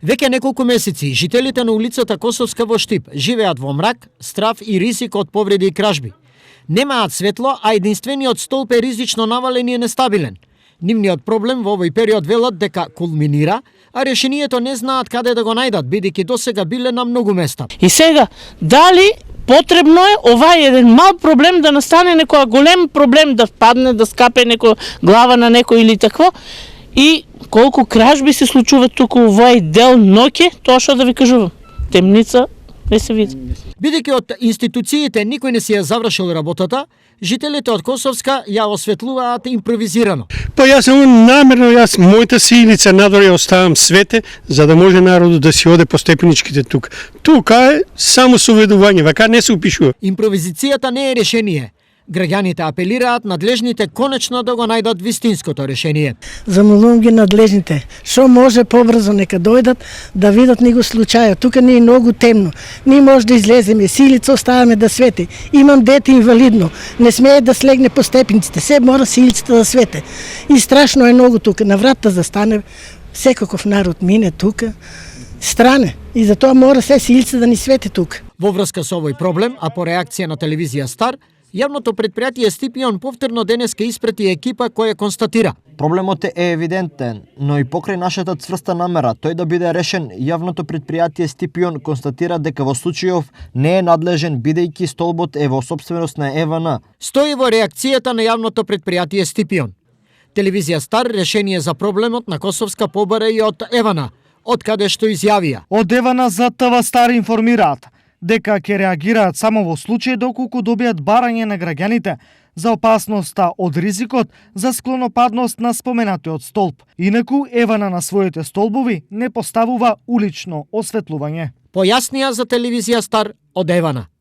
Веќе неколку месеци жителите на улицата Косовска во Штип живеат во мрак, страв и ризик од повреди и кражби. Немаат светло, а единствениот столб е ризично навален и нестабилен. Нивниот проблем во овој период велат дека кулминира, а решението не знаат каде да го најдат, бидејќи досега биле на многу места. И сега, дали потребно е овај еден мал проблем да настане некој голем проблем, да падне, да скапе некој глава на некој или такво, и колку кражби се случуваат туку овој дел ноќе, тоа што да ви кажувам, темница не се види. Бидејќи од институциите никој не си ја завршил работата, жителите од Косовска ја осветлуваат импровизирано. Па јас намерно мојата силица надвор ја оставам свете, за да може народот да си оде по степеничките тука. Тука е само соведување, вака не се упишува. Импровизацијата не е решение. Граѓаните апелираат надлежните конечно да го најдат вистинското решение. Замолувам ги надлежните, што може побрзо нека дојдат да видат него случајот. Тука не е многу темно. Ние може да излеземе, силица оставаме да свети. Имам дете инвалидно, не смее да слегне по степениците, се мора силицата да свете. И страшно е многу тука. На вратата застане, секаков народ мине тука, стране. И затоа мора се силица да ни свети тука. Во врска со овој проблем, а по реакција на телевизија Стар, јавното предпријатие Стипион повторно денеска испрати екипа која констатира: проблемот е евидентен, но и покрај нашата цврста намера тој да биде решен, јавното предпријатие Стипион констатира дека во случајов не е надлежен бидејќи столбот е во сопственост на ЕВН. Стои во реакцијата на јавното предпријатие Стипион. Телевизија Стар решение за проблемот на Косовска побара и од ЕВН, од каде што изјавија: од ЕВН за ТВ Стар информираат дека ќе реагираат само во случај доколку добијат барање на граѓаните за опасноста од ризикот за склонопадност на споменатиот столб. Инаку ЕВН на своите столбови не поставува улично осветлување. Појаснија за телевизија Стар од ЕВН.